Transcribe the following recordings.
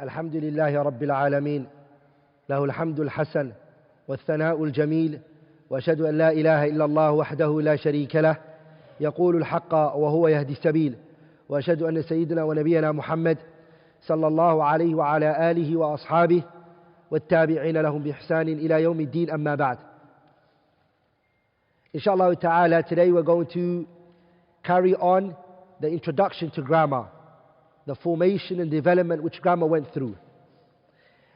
الحمد لله رب العالمين له الحمد الحسن والثناء الجميل وأشهد أن لا إله إلا الله وحده لا شريك له يقول الحق وهو يهدي السبيل وأشهد أن سيدنا ونبينا محمد صلى الله عليه وعلى آله وأصحابه والتابعين لهم بإحسان إلى يوم الدين أما بعد. Inshallah ta'ala, today we're going to carry on the introduction to grammar, the formation and development which grammar went through.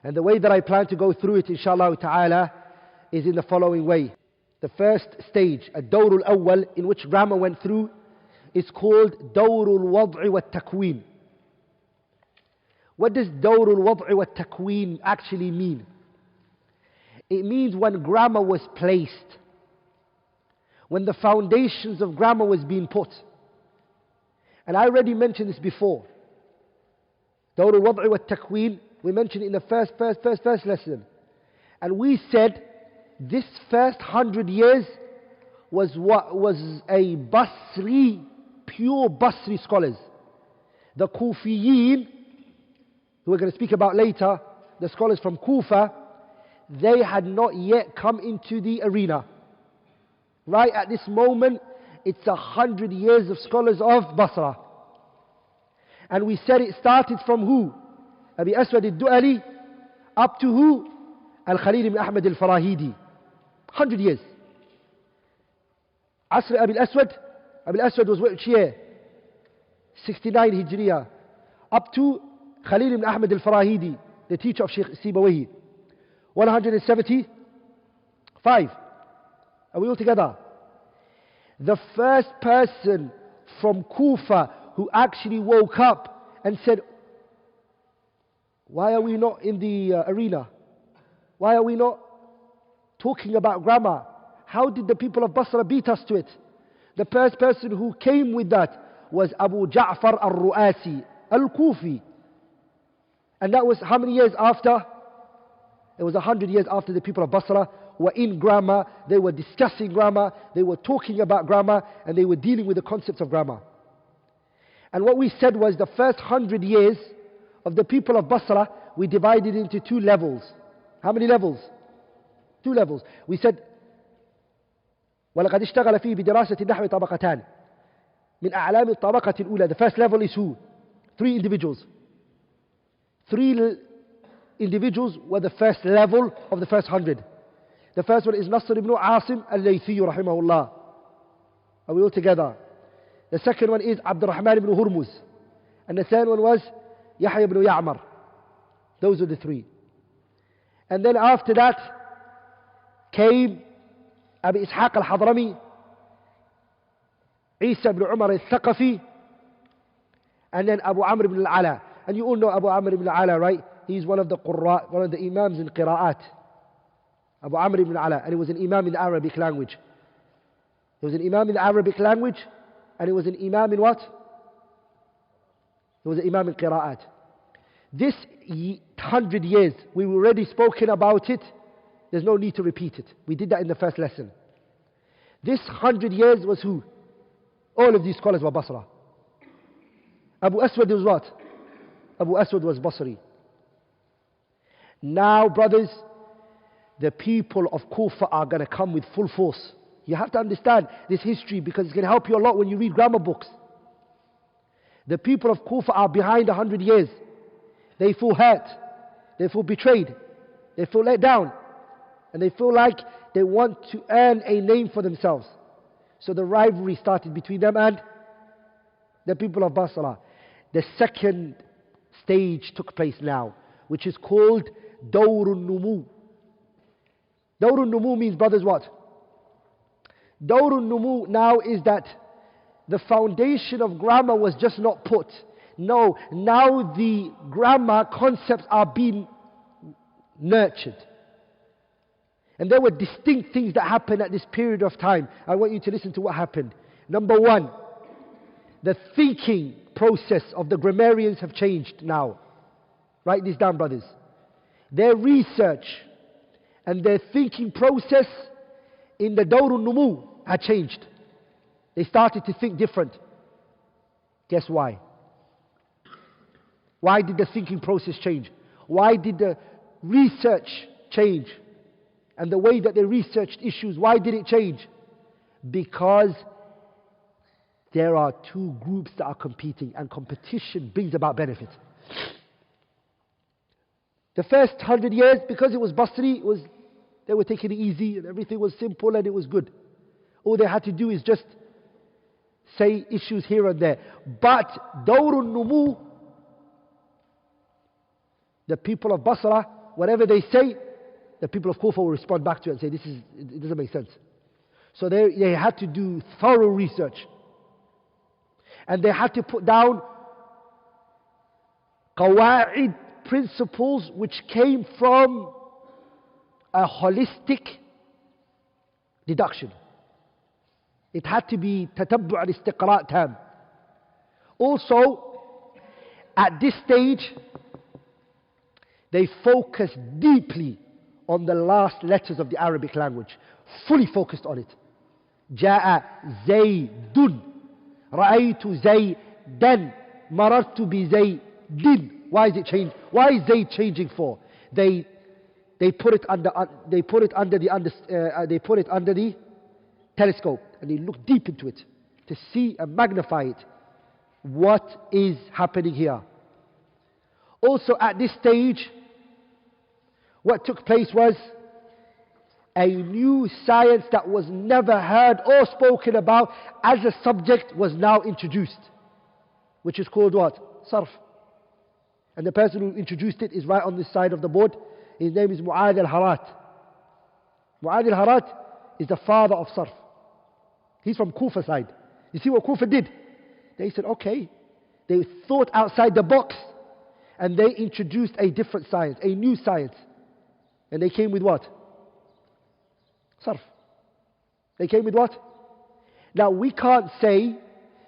And the way that I plan to go through it, inshallah ta'ala, is in the following way. The first stage, الدور الأول, in which grammar went through, is called دور الوضع والتكوين. What does دور الوضع والتكوين actually mean? It means when grammar was placed, when the foundations of grammar was being put. And I already mentioned this before. دور الوضع والتكوين, we mentioned it in the first lesson. And we said this first 100 years was what was a Basri, pure Basri scholars. The Kufiyin, who we're going to speak about later, the scholars from Kufa, they had not yet come into the arena. Right at this moment, it's 100 years of scholars of Basra. And we said it started from who? Abi Aswad al-Du'ali, up to who? Al-Khalil ibn Ahmad al-Farahidi. 100 years. Asr Abi al-Aswad. Abi al-Aswad was which year? 69 Hijriya. Up to Khalil ibn Ahmad al-Farahidi, the teacher of Sheikh Sibawayhi. 175. Are we all together? The first person from Kufa who actually woke up and said, why are we not in the arena? Why are we not talking about grammar? How did the people of Basra beat us to it? The first person who came with that was Abu Ja'far al-Ru'asi, al-Kufi. And that was how many years after? It was 100 years after the people of Basra were in grammar, they were discussing grammar, they were talking about grammar, and they were dealing with the concepts of grammar. And what we said was the first 100 years of the people of Basra, we divided into two levels. How many levels? Two levels. We said, وَلَقَدْ اشْتَغَلَ فِيهِ بِدِرَاسَةِ النَّحْوِ طَبَقَتَانِ مِنْ أَعْلَامِ الطَّبَقَةِ الْأُولَى. The first level is who? Three individuals. Three individuals were the first level of the first 100. The first one is Nasr ibn Asim al-Laythi rahimahullah. Are we all together? The second one is Abdurrahman ibn Hurmuz. And the third one was Yahya ibn Ya'mar. Those are the three. And then after that came Abi Ishaq al-Hadrami, Isa ibn Umar al-Thaqafi, and then Abu Amr ibn al-Ala. And you all know Abu Amr ibn al-Ala, right? He's one of the Qurra, one of the Imams in Qira'at. Abu Amr ibn al-Ala. And he was an Imam in the Arabic language. He was an Imam in the Arabic language, and he was an Imam in what? He was an Imam in Qira'at. This 100 years, we've already spoken about it. There's no need to repeat it. We did that in the first lesson. This 100 years was who? All of these scholars were Basra. Abu Aswad was what? Abu Aswad was Basri. Now, brothers, the people of Kufa are going to come with full force. You have to understand this history because it's going to help you a lot when you read grammar books. The people of Kufa are behind 100 years. They feel hurt. They feel betrayed. They feel let down. And they feel like they want to earn a name for themselves. So the rivalry started between them and the people of Basra. The second stage took place now, which is called Dawrun Numu. Dawrun Numu means, brothers, what? Dawrun Numu now is that the foundation of grammar was just not put. No, now the grammar concepts are being nurtured. And there were distinct things that happened at this period of time. I want you to listen to what happened. Number one, the thinking process of the grammarians have changed now. Write this down, brothers. Their research and their thinking process in the Dawrun Numu had changed. They started to think different. Guess why? Why did the thinking process change? Why did the research change? And the way that they researched issues, why did it change? Because there are two groups that are competing, and competition brings about benefit. The first 100 years, because it was Basri, they were taking it easy and everything was simple and it was good. All they had to do is just say issues here and there. But Dawrul Numu, the people of Basra, whatever they say, the people of Kufa will respond back to it and say, it doesn't make sense. So they had to do thorough research. And they had to put down qawa'id, principles which came from a holistic deduction. It had to be tatabbu' al-istiqra' tam. Also, at this stage, they focused deeply on the last letters of the Arabic language. Fully focused on it. Ja'a Zaydun. Ra'aytu Zaydan. Marartu bi Zaydin. Why is it changed? Why is Zayd changing for? They put it under the telescope and they look deep into it to see and magnify it. What is happening here? Also at this stage, what took place was a new science that was never heard or spoken about as a subject was now introduced, which is called what? Sarf. And the person who introduced it is right on this side of the board. His name is Mu'adh al-Harat. Mu'adh al-Harat is the father of Sarf. He's from Kufa side. You see what Kufa did? They said, okay. They thought outside the box and they introduced a different science, a new science. And they came with what? Sarf. They came with what? Now we can't say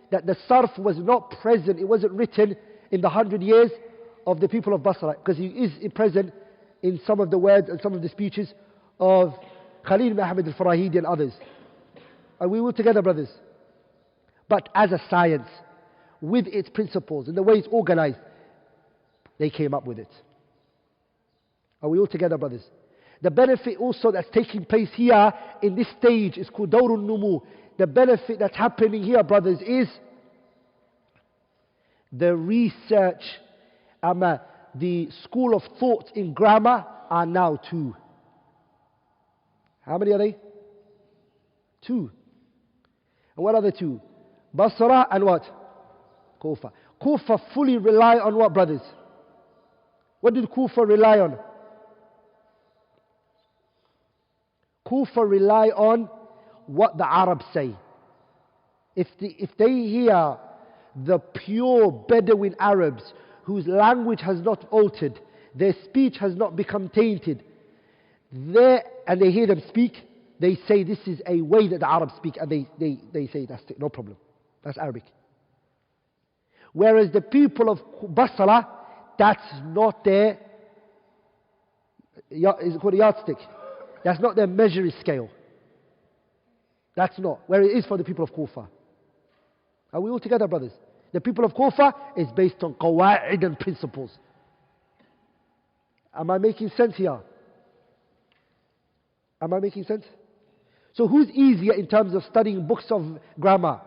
that the Sarf was not present, it wasn't written in the 100 years of the people of Basra, because he is present in some of the words and some of the speeches of Khalil ibn Ahmad al-Farahidi and others. Are we all together, brothers? But as a science, with its principles and the way it's organized, they came up with it. Are we all together, brothers? The benefit also that's taking place here in this stage is called Dawrul Numu. The benefit that's happening here, brothers, is the research, the school of thought in grammar are now two. How many are they? Two. And what are the two? Basra and what? Kufa. Kufa fully rely on what, brothers? What did Kufa rely on? Kufa rely on what the Arabs say. If they hear the pure Bedouin Arabs whose language has not altered, their speech has not become tainted, and they hear them speak, they say this is a way that the Arabs speak, and they say that's it, no problem. That's Arabic. Whereas the people of Basra, that's not their, is it called a yardstick? That's not their measuring scale. That's not. Where it is for the people of Kufa. Are we all together, brothers? The people of Kufa is based on qawa'id and principles. Am I making sense here? Am I making sense? So who's easier in terms of studying books of grammar?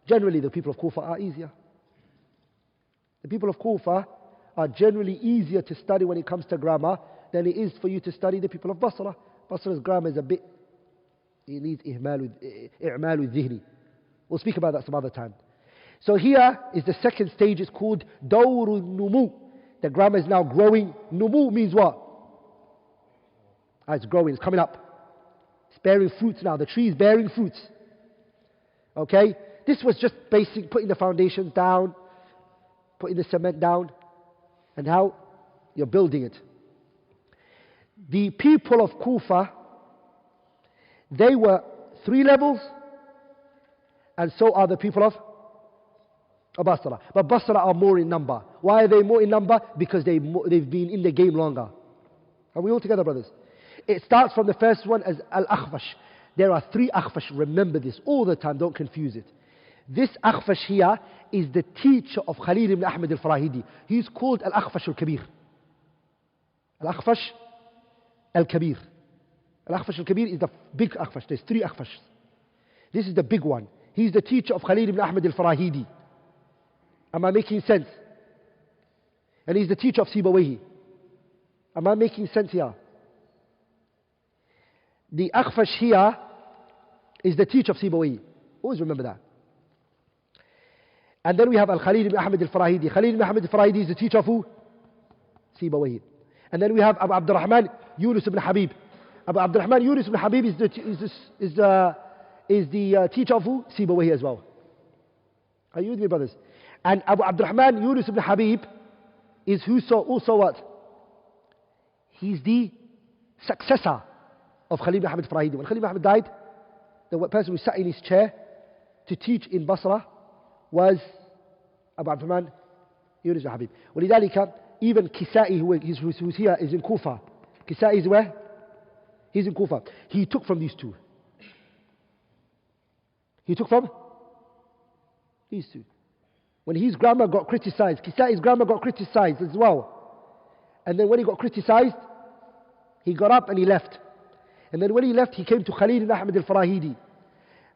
Generally, the people of Kufa are easier. The people of Kufa are generally easier to study when it comes to grammar than it is for you to study the people of Basra. Basra's grammar is a bit, it needs i'malu dhihni. We'll speak about that some other time. So here is the second stage, it's called Dawrul Numu. The grammar is now growing. Numu means what? It's growing, it's coming up. It's bearing fruits now, the tree is bearing fruits. Okay? This was just basic, putting the foundations down, putting the cement down, and how you're building it. The people of Kufa, they were 3 levels, and so are the people of Basra. But Basra are more in number. Why are they more in number? Because they've been in the game longer. Are we all together, brothers? It starts from the first one as Al-Akhfash. There are 3 Akhfash. Remember this all the time. Don't confuse it. This Akhfash here is the teacher of Khalil ibn Ahmad al-Farahidi. He's called Al-Akhfash al-Kabir. Al-Akhfash al-Kabir. Al-Akhfash al-Kabir is the big Akhfash. There's 3 Akhfash. This is the big one. He's the teacher of Khalil ibn Ahmad al-Farahidi. Am I making sense? And he's the teacher of Sibawayhi. Am I making sense here? The Akhfash here is the teacher of Sibawayhi. Always remember that. And then we have Al-Khalil ibn Ahmad al-Farahidi. Khalil ibn Ahmad al-Farahidi is the teacher of who? Sibawayhi. And then we have Abu Abdurrahman Yunus ibn Habib. Abu Abdurrahman Yunus ibn Habib is the teacher of who? Sibawayhi as well. Are you with me, brothers? And Abu Abdurrahman Yunus ibn Habib is also what? He's the successor of Khalil ibn Ahmad al-Farahidi. When Khalil ibn Ahmad died, the person who sat in his chair to teach in Basra was Abu Abdurrahman Yunus ibn Habib. ولذلك even Kisa'i who's here is in Kufa. Kisa'i is where? He's in Kufa. He took from these two. He took from these two. When his grammar got criticized, Kisa'i's grammar got criticized as well. And then when he got criticized, he got up and he left. And then when he left, he came to Khalil ibn Ahmad al-Farahidi.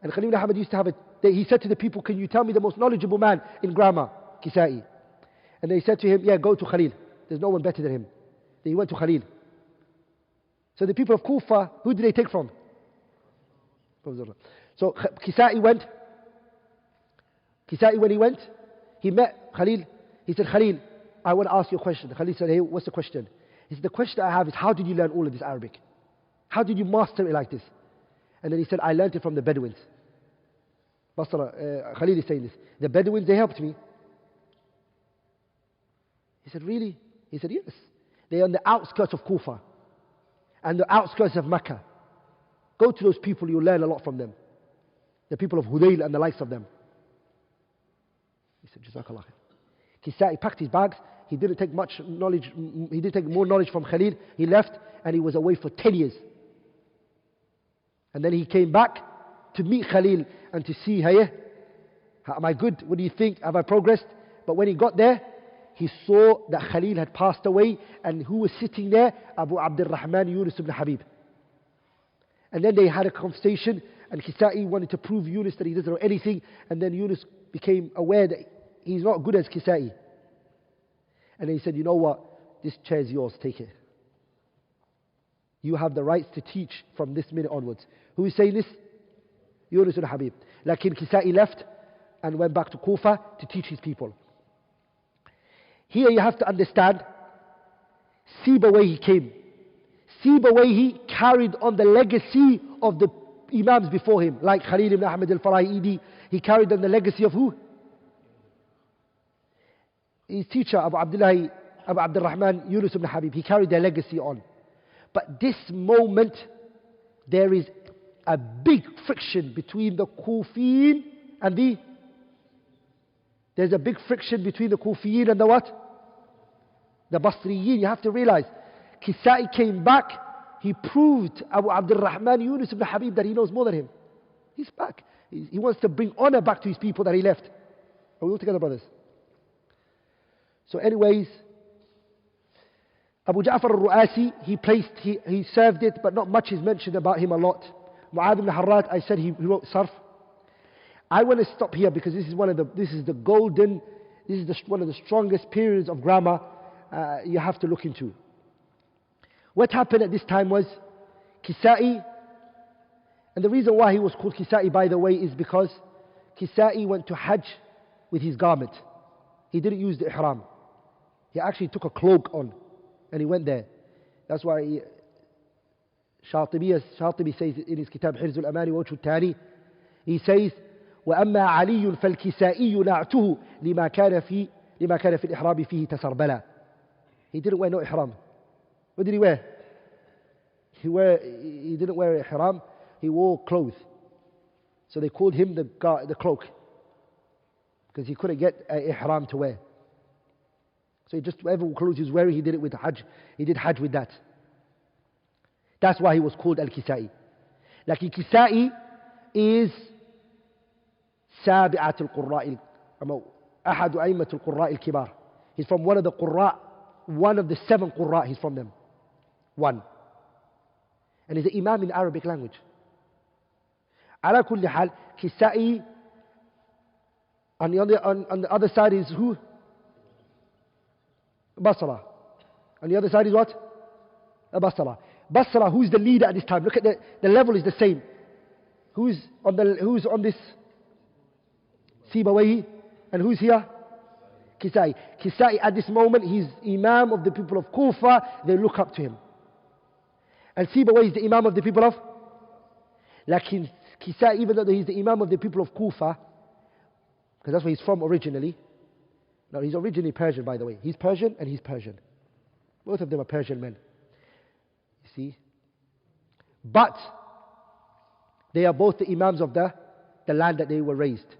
And Khalil ibn Ahmad used to have he said to the people, can you tell me the most knowledgeable man in grammar? Kisa'i. And they said to him, yeah, go to Khalil. There's no one better than him. Then he went to Khalil. So the people of Kufa, who did they take from? So Kisa'i went. Kisa'i, when he went, he met Khalil. He said, Khalil, I want to ask you a question. Khalil said, hey, what's the question? He said, the question I have is, how did you learn all of this Arabic? How did you master it like this? And then he said, I learned it from the Bedouins. Khalil is saying this. The Bedouins, they helped me. He said, really? He said, yes. They're on the outskirts of Kufa and the outskirts of Mecca. Go to those people, you'll learn a lot from them. The people of Hudayl and the likes of them. He said, Jazakallah khair. He packed his bags. He didn't take much knowledge. He didn't take more knowledge from Khalil. He left and he was away for 10 years. And then he came back to meet Khalil and to see, hey, am I good? What do you think? Have I progressed? But when he got there, he saw that Khalil had passed away, and who was sitting there? Abu Abdurrahman Yunus ibn Habib. And then they had a conversation, and Kisa'i wanted to prove Yunus that he doesn't know anything, and then Yunus became aware that he's not good as Kisa'i. And then he said, you know what? This chair is yours, take it. You have the rights to teach from this minute onwards. Who is saying this? Yunus ibn Habib. Lakin Kisa'i left and went back to Kufa to teach his people. Here you have to understand, Sibawayhi came. Sibawayhi carried on the legacy of the Imams before him, like Khalil ibn Ahmad al-Farahidi. He carried on the legacy of who? His teacher, Abu Abdurrahman Yunus ibn Habib. He carried their legacy on. But this moment, there is a big friction between the Kufiyin and there's a big friction between the Kufiyin and the what? The Basriyin. You have to realize, Kisa'i came back, he proved Abu Abdurrahman Yunus ibn Habib that he knows more than him. He's back. He wants to bring honor back to his people that he left. Are we all together, brothers? So anyways, Abu Ja'far al-Ru'asi, he served it, but not much is mentioned about him a lot. Mu'adh ibn Harrat, I said he wrote Sarf. I want to stop here because this is one of the strongest periods of grammar you have to look into. What happened at this time was Kisa'i, and the reason why he was called Kisa'i, by the way, is because Kisa'i went to Hajj with his garment. He didn't use the ihram. He actually took a cloak on and he went there. That's why Shatibi says in his kitab Hirz al-Amani wa Wajh al-Tani, he says, وأما علي فالكسائي نعته لما كان في الإحرام فيه تسربلا. He didn't wear no ihram. What did he wear? He didn't wear ihram. He wore clothes. So they called him the cloak, because he couldn't get an ihram to wear. So he just, whatever clothes he was wearing, he did it with Hajj. He did Hajj with that. That's why he was called Al-Kisa'i. Like Kisa'i is سابعة القراء أحد أئمة القراء الكبار. He's from one of the Qurra, one of the 7 Qurra, he's from them. One. And he's an Imam in Arabic language. على كل حال, Kisa'i, on the other side is who? Basra. On the other side is what? Basra. Basra, who's the leader at this time? Look at the level is the same. Who's on this? Sibawayhi. And who's here? Kisa'i. Kisa'i at this moment, he's Imam of the people of Kufa. They look up to him. And Sibawayhi is the Imam of the people of? Lakin Kisa'i, even though he's the Imam of the people of Kufa, because that's where he's from originally. No, he's originally Persian, by the way. He's Persian and he's Persian. Both of them are Persian men. You see? But they are both the Imams of the land that they were raised.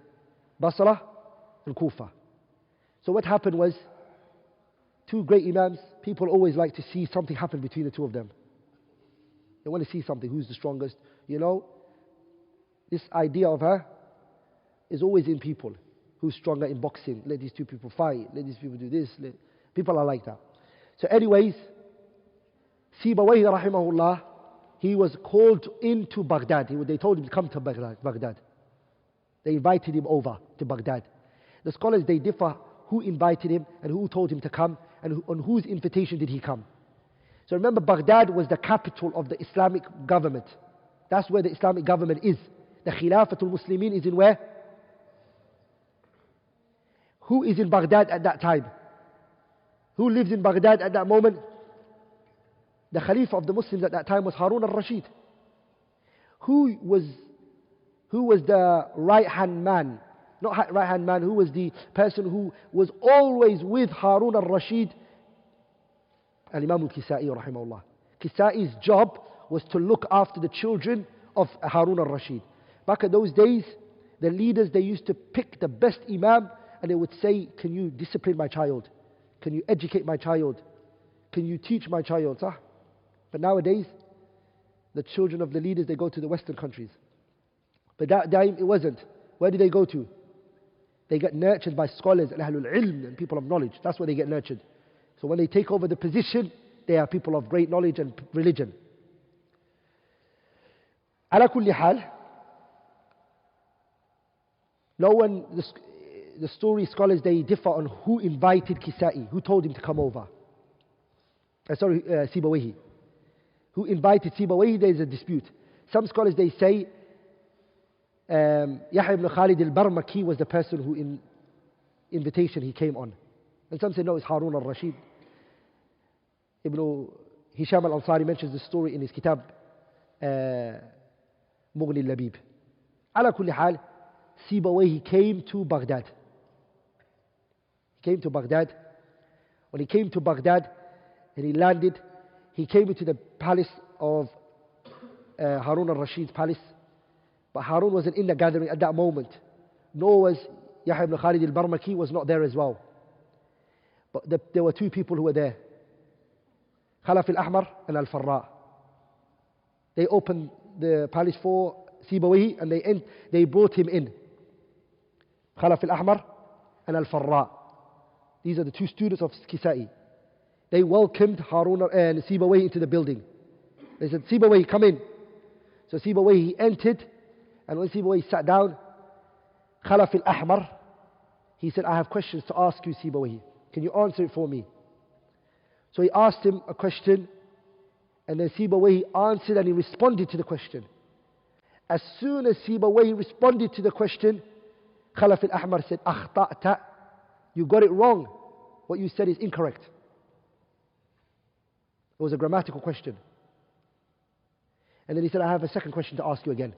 Basra and Kufa. So what happened was, 2 great Imams, people always like to see something happen between the 2 of them. They want to see something, who's the strongest. You know, this idea of her is always in people. Who's stronger in boxing? Let these 2 people fight. Let these people do this. People are like that. So anyways, Sibawayhi rahimahullah, he was called into Baghdad. They told him to come to Baghdad. They invited him over to Baghdad. The scholars, they differ who invited him and who told him to come and on whose invitation did he come. So remember, Baghdad was the capital of the Islamic government. That's where the Islamic government is. The Khilafatul Muslimin is in where? Who is in Baghdad at that time? Who lives in Baghdad at that moment? The Khalifa of the Muslims at that time was Harun al-Rashid. Who was the right-hand man? Not right-hand man, who was the person who was always with Harun al-Rashid? Al-Imam al-Kisa'i rahimahullah. Kisa'i's job was to look after the children of Harun al-Rashid. Back in those days, the leaders, they used to pick the best Imam and they would say, can you discipline my child? Can you educate my child? Can you teach my child? But nowadays, the children of the leaders, they go to the Western countries. But that time it wasn't. Where do they go to? They get nurtured by scholars and Ahlul Ilm and people of knowledge. That's where they get nurtured. So when they take over the position, they are people of great knowledge and religion. على كل حال, the story scholars, they differ on who invited Kisa'i, who told him to come over. Sibawayhi. Who invited Sibawayhi, there is a dispute. Some scholars, they say Yahya ibn Khalid al-Barmaki was the person who invitation he came on. And some say no, it's Harun al-Rashid. Ibn Hisham al-Ansari mentions the story in his kitab Mughni al-Labib. على كل حال, Sibawayhi came to Baghdad. He came to Baghdad. When he came to Baghdad and he landed, he came into the palace of Harun al-Rashid's palace. But Harun wasn't in the gathering at that moment. Nor was Yahya ibn Khalid al-Barmaki was not there as well. But there were 2 people who were there. Khalaf al-Ahmar and al-Farra. They opened the palace for Sibawayhi and they brought him in. Khalaf al-Ahmar and al-Farra. These are the 2 students of Kisa'i. They welcomed Harun and Sibawayhi into the building. They said, Sibawayhi, come in. So Sibawayhi, he entered, and when Sibawayhi sat down, Khalaf al-Ahmar, he said, I have questions to ask you, Sibawayhi. Can you answer it for me? So he asked him a question, and then Sibawayhi answered and he responded to the question. As soon as Sibawayhi responded to the question, Khalaf al-Ahmar said, Akhta'ta, you got it wrong. What you said is incorrect. It was a grammatical question. And then he said, I have a second question to ask you again.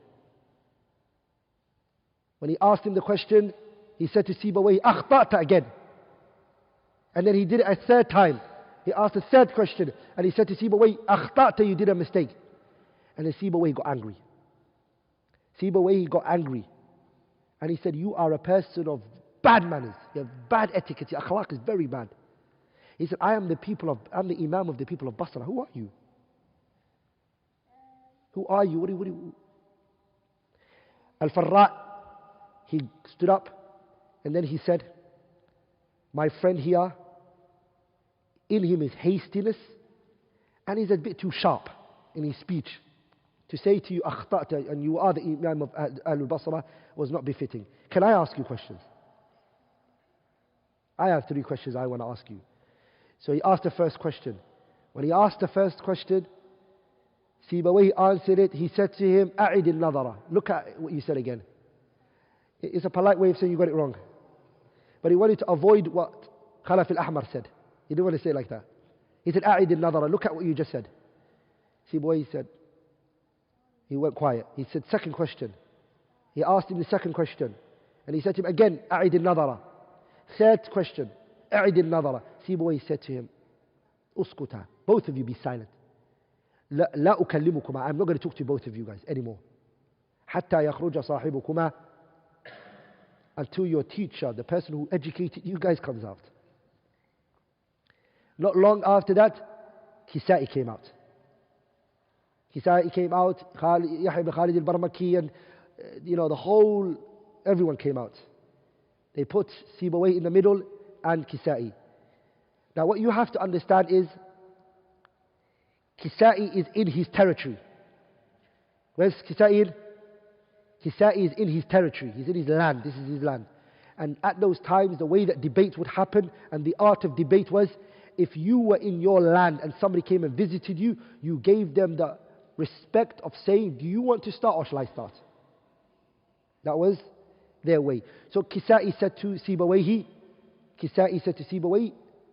When he asked him the question, he said to Sibawayhi, Akhta'ta again. And then he did it a 3rd time. He asked a 3rd question, and he said to Sibawayhi, Akhta'ta, you did a mistake. And then Sibawayhi got angry. Sibawayhi got angry. And he said, you are a person of bad manners. You have bad etiquette. Your akhlaq is very bad. He said, I'm the Imam of the people of Basra. Who are you? Who are you? Al-Farra, he stood up and then he said, my friend here, in him is hastiness and he's a bit too sharp in his speech. To say to you, akhta'ta, and you are the Imam of Al-Basra, was not befitting. Can I ask you questions? I have 3 questions I want to ask you. So he asked the first question. When he asked the first question, Sibawayh answered it. He said to him, أعد النظر. Look at what you said again. It's a polite way of saying you got it wrong. But he wanted to avoid what Khalaf al-Ahmar said. He didn't want to say it like that. He said, أعد النظر. Look at what you just said. Sibawayh said, he went quiet. He said, second question. He asked him the second question. And he said to him again, أعد النظر. Third question, أعد النظر. Sibawayh said to him, أسكتا. Both of you be silent. لا أكلمكما. I'm not going to talk to both of you guys anymore. حتى يخرج صاحبكما. Until your teacher, the person who educated you guys, comes out. Not long after that, Kisa'i came out. Kisa'i came out, Yahya ibn Khalid al-Barmaki, and everyone came out. They put Sibawayh in the middle and Kisa'i. Now what you have to understand is, Kisa'i is in his territory. Where's Kisa'i in? Kisa'i is in his territory. He's in his land. This is his land. And at those times, the way that debate would happen, and the art of debate was, if you were in your land and somebody came and visited you, you gave them the respect of saying, do you want to start or shall I start? That was their way. So Kisa'i said to Sibawayh,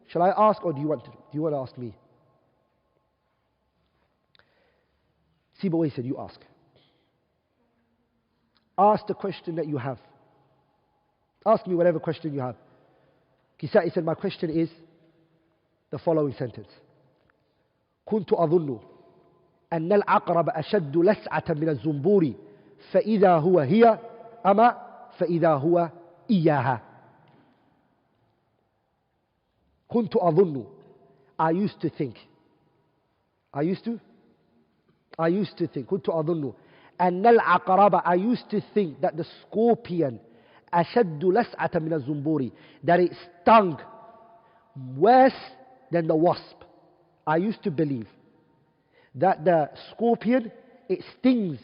shall I ask or do you want to ask me? Sibawayh said, you ask. Ask the question that you have. Ask me whatever question you have. Kisa'i said, my question is the following sentence. كنت أظن أن العقرب أشد لسعة من الزنبور فإذا هو هي أما فإذا هو إياها. كنت أظن. I used to think. كنت أظن أن العقرب. I used to think that the scorpion أشد لسعة من الزنبور, that it stung worse than the wasp. I used to believe that the scorpion, it stings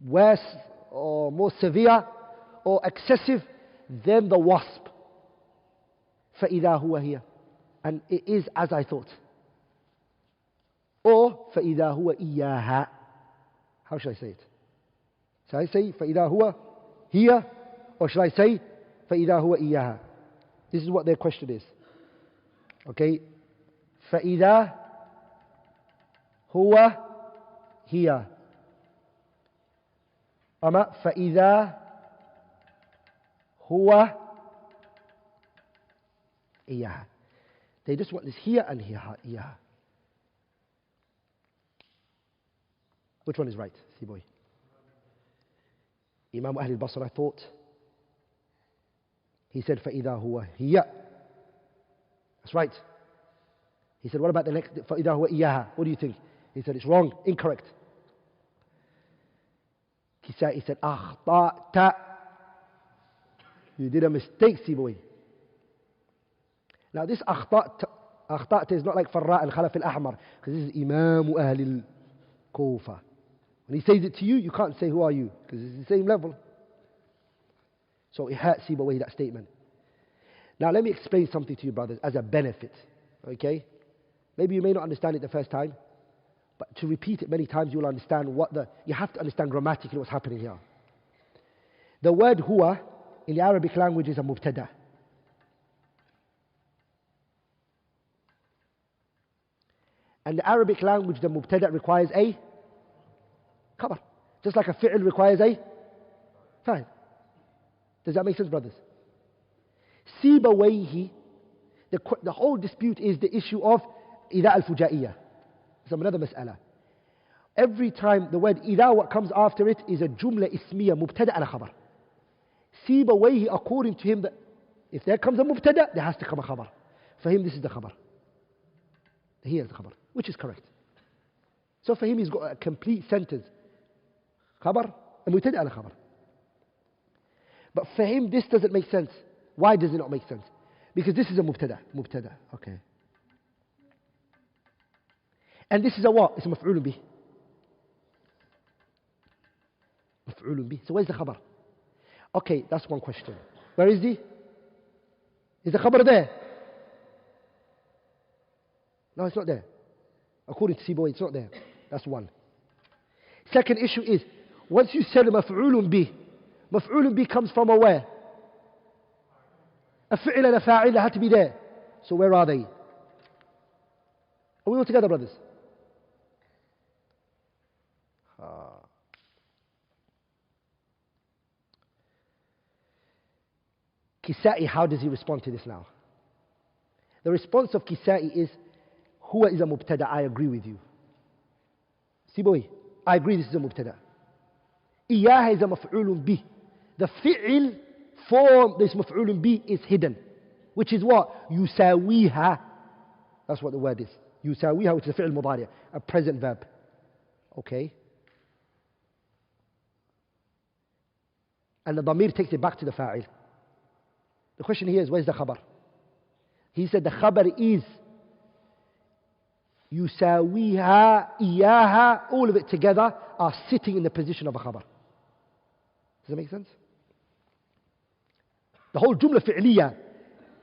worse or more severe or excessive than the wasp. فإذا هو هي. And it is as I thought. Or فإذا هو إياها. How should I say it? Shall I say فإذا هو هي, or shall I say فإذا هو إياها? This is what their question is. Okay? فإذا هو هي أما فإذا هو إياها. They just want this here and here. إياها. Which one is right, Sibawayh? Imam Ahl al-Basra thought, he said فإذا هو هي. That's right. He said, what about the next? فإذا هو إياها. What do you think? He said, it's wrong, incorrect. Kisa'i said, أخطأت. You did a mistake, Sibawayh. Now this أخطأت is not like Farra al-Khalaf al-Ahmar, because this is Imam Ahl al-Kufa. When he says it to you, you can't say, who are you? Because it's the same level. So it hurt Sibawayh, that statement. Now let me explain something to you, brothers, as a benefit. Okay? Maybe you may not understand it the first time, but to repeat it many times, you will understand you have to understand grammatically what's happening here. The word huwa in the Arabic language is a mubtada. And the Arabic language, the mubtada requires a khabar. Just like a fi'l requires a fa'il. Does that make sense, brothers? Sibawayhi, the whole dispute is the issue of إذا al-fujaiyah. Some another mas'ala. Every time the word إذا, what comes after it is a jumla ismiya, mubtada ala khabar. Sibawayhi, according to him, that if there comes a mubtada, there has to come a khabar. For him, this is the khabar. Here is the khabar, which is correct. So for him, he's got a complete sentence. Khabar, المبتدأ على خبر. But for him, this doesn't make sense. Why does it not make sense? Because this is a mubtada. Mubtada, okay. And this is a what? It's a maf'ulun bih. Maf'ulun bih. So where's the khabar? Okay, that's one question. Where is he? Is the khabar there? No, it's not there. According to Siboy, it's not there. That's one. Second issue is, once you said maf'ulun bih comes from a where? A fi'l and a fa'il had to be there. So where are they? Are we all together, brothers? Kisa'i, how does he respond to this now? The response of Kisa'i is, Huwa is a mubtada, I agree with you. Siboy, I agree this is a mubtada. Iyaha is a maf'ulun bih. The fi'il form, this maf'ulun bih, is hidden. Which is what? Yusawiha. That's what the word is. Yusawiha, which is a fi'il mudari', a present verb. Okay? And the damir takes it back to the fa'il. The question here is, where's the khabar? He said the khabar is yusawiha, iyaha, all of it together are sitting in the position of a khabar. Does that make sense? The whole jumla fi'liya,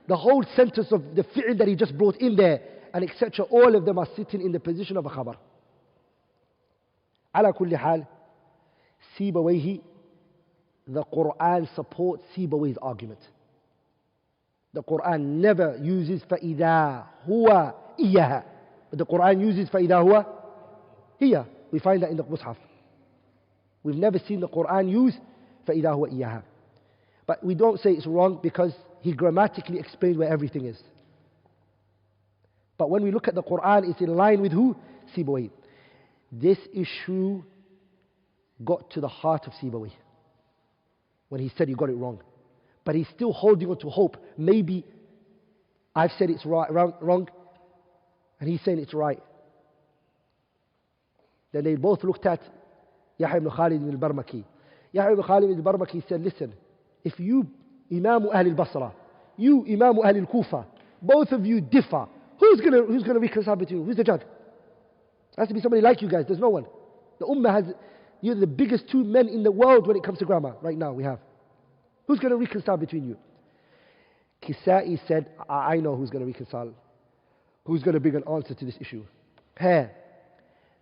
the whole sentence of the fi'l that he just brought in there, and etc., all of them are sitting in the position of a khabar. Ala kulli hal, Sibawayhi, the Quran supports Sibawayhi's argument. The Quran never uses فَإِذَا هُوَ إِيَّهَا. But the Quran uses فَإِذَا هُوَ هِيَ. We find that in the Mus'haf. We've never seen the Quran use فَإِذَا هُوَ إِيَّهَا. But we don't say it's wrong because he grammatically explained where everything is. But when we look at the Quran, it's in line with who? Sibawayhi. This issue got to the heart of Sibawayhi when he said he got it wrong. But he's still holding on to hope. Maybe I've said it's wrong, and he's saying it's right. Then they both looked at Yahya ibn Khalid al-Barmaki. Yahya ibn Khalid al-Barmaki said, listen, if you, Imam Ahl al-Basra, you, Imam Ahl al-Kufa, both of you differ, who's going to reconcile between you? Who's the judge? It has to be somebody like you guys. There's no one. The Ummah has, you're the biggest two men in the world when it comes to grammar. Right now we have. Who's going to reconcile between you? Kisa'i said, I know who's going to reconcile. Who's going to bring an answer to this issue? Here,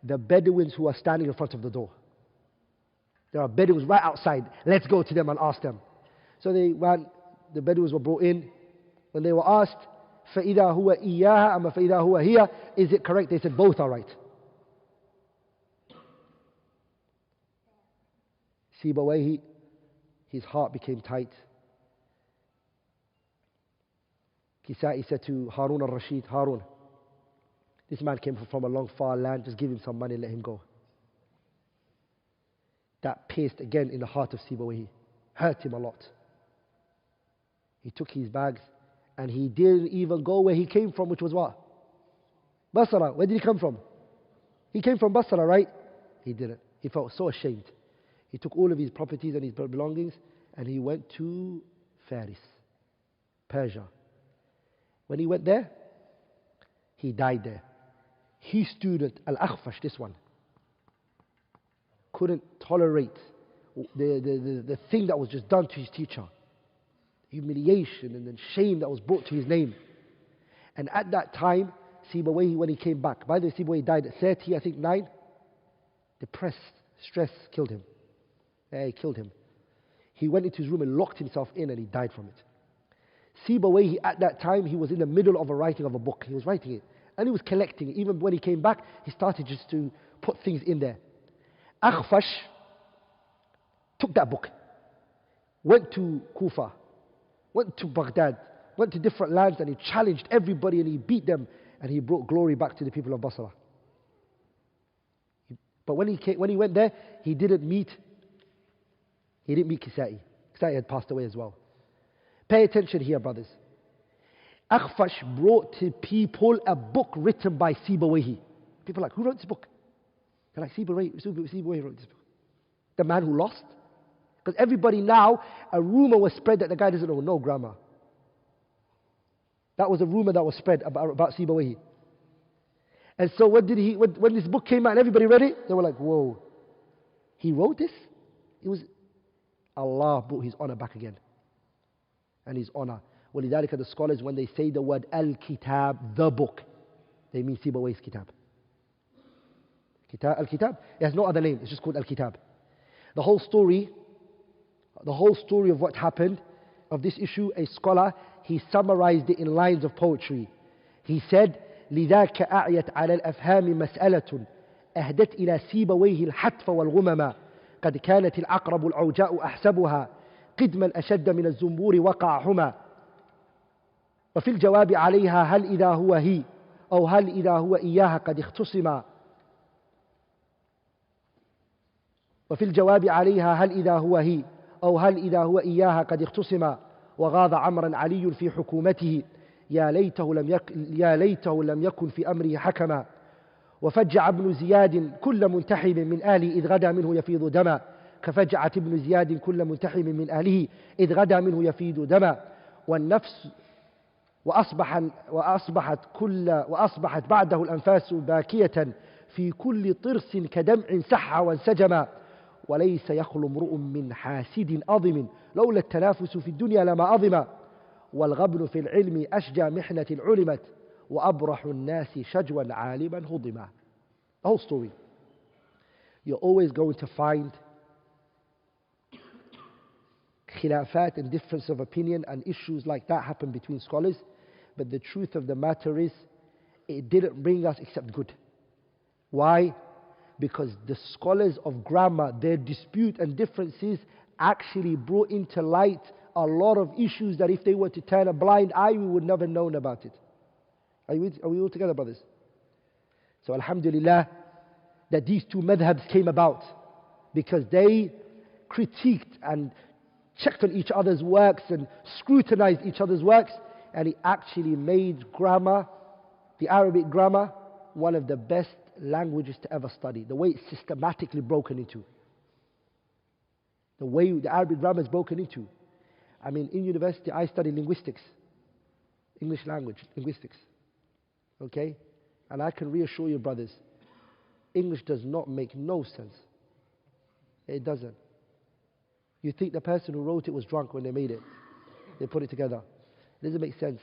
the Bedouins who are standing in front of the door. There are Bedouins right outside. Let's go to them and ask them. So they ran, the Bedouins were brought in. When they were asked, فَإِذَا هُوَ إِيَّاهَا أَمَّا فَإِذَا هُوَ هِيَ, is it correct? They said both are right. Sibawayhi, his heart became tight. Kisa'i said to Harun al-Rashid, Harun, this man came from a long far land, just give him some money, let him go. That pierced again in the heart of Sibawayhi, hurt him a lot. He took his bags and he didn't even go where he came from, which was what? Basra. Where did he come from? He came from Basra, right? He didn't. He felt so ashamed. He took all of his properties and his belongings and he went to Faris, Persia. When he went there, he died there. His student, Al-Akhfash, this one, couldn't tolerate the thing that was just done to his teacher. Humiliation and then shame that was brought to his name. And at that time, Sibawayhi, when he came back, by the way, Sibawayhi died at 30, I think 9, depressed, stress killed him. He killed him. He went into his room and locked himself in and he died from it. Sibawayhi, at that time, he was in the middle of a writing of a book. He was writing it. And he was collecting it. Even when he came back, he started just to put things in there. Akhfash took that book, went to Kufa, went to Baghdad, went to different lands, and he challenged everybody and he beat them and he brought glory back to the people of Basra. But when he went there, he didn't meet Kisa'i. Kisa'i had passed away as well. Pay attention here, brothers. Akhfash brought to people a book written by Sibawayhi. People are like, who wrote this book? They're like, Sibawayhi wrote this book. The man who lost? Because everybody now, a rumor was spread that the guy doesn't know no grammar. That was a rumor that was spread about Sibawayhi. And so when this book came out and everybody read it, they were like, whoa, he wrote this? Allah brought his honor back again. And his honor. وَلِذَلِكَ the scholars, when they say the word Al-Kitab, the book, they mean Sibawayhi's Kitab. Al-Kitab, it has no other name, it's just called Al-Kitab. The whole story of what happened, of this issue, a scholar, he summarized it in lines of poetry. He said, لذاك أعيت على الأفهام مسألة أهدت إلى سيبويه الحتف والغمم قد كانت العقرب العوجاء أحسبها قدما أشد من الزنبور وقع حمى وفي الجواب عليها هل إذا هو هي أو هل إذا هو إياها قد اختصما وفي الجواب عليها هل إذا هو هي أو هل إذا هو إياها قد اختصما وغاض عمرا علي في حكومته يا ليته لم يكن في أمره حكما وفجع ابن زياد كل منتحم من آله إذ غدا منه يفيض دما كفجعة ابن زياد كل منتحم من آله إذ غدا منه يفيض دما والنفس وأصبحت بعده الأنفاس باكية في كل طرس كدمع سح وانسجما وليس يخلو امرؤ من حاسد أظم لولا التنافس في الدنيا لما أظم والغبن في العلم أشجى محنة علمت وأبرح الناس شجوا عالما هضما. The whole story. You're always going to find khilafat and difference of opinion and issues like that happen between scholars. But the truth of the matter is, it didn't bring us except good. Why? Because the scholars of grammar, their dispute and differences actually brought into light a lot of issues that if they were to turn a blind eye, we would never have known about it. Are we all together, brothers? So alhamdulillah, that these two madhabs came about because they critiqued and checked on each other's works and scrutinized each other's works, and it actually made grammar, the Arabic grammar, one of the best languages to ever study. The way it's systematically broken into. The way the Arabic grammar is broken into. I mean, in university I studied linguistics. English language, linguistics. Okay? And I can reassure you, brothers, English does not make no sense. It doesn't. You think the person who wrote it was drunk when they made it. They put it together. It doesn't make sense.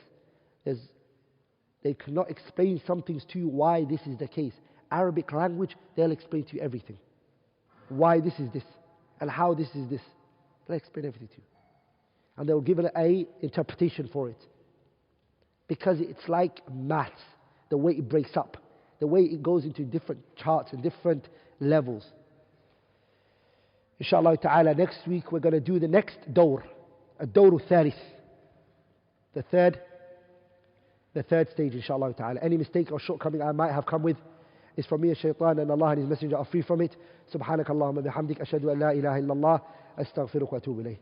They cannot explain some things to you why this is the case. Arabic language, they'll explain to you everything. Why this is this, and how this is this. They'll explain everything to you. And they'll give an interpretation for it. Because it's like maths, the way it breaks up, the way it goes into different charts and different levels. Inshallah ta'ala, next week we're going to do the next dawr, ad-dawr al-thalith. The third stage, inshallah ta'ala. Any mistake or shortcoming I might have come with is from me and shaitan, and Allah and His Messenger are free from it. Subhanakallahumma bihamdik, ashhadu an la ilaha illallah, astaghfiruka wa atubu ilayh.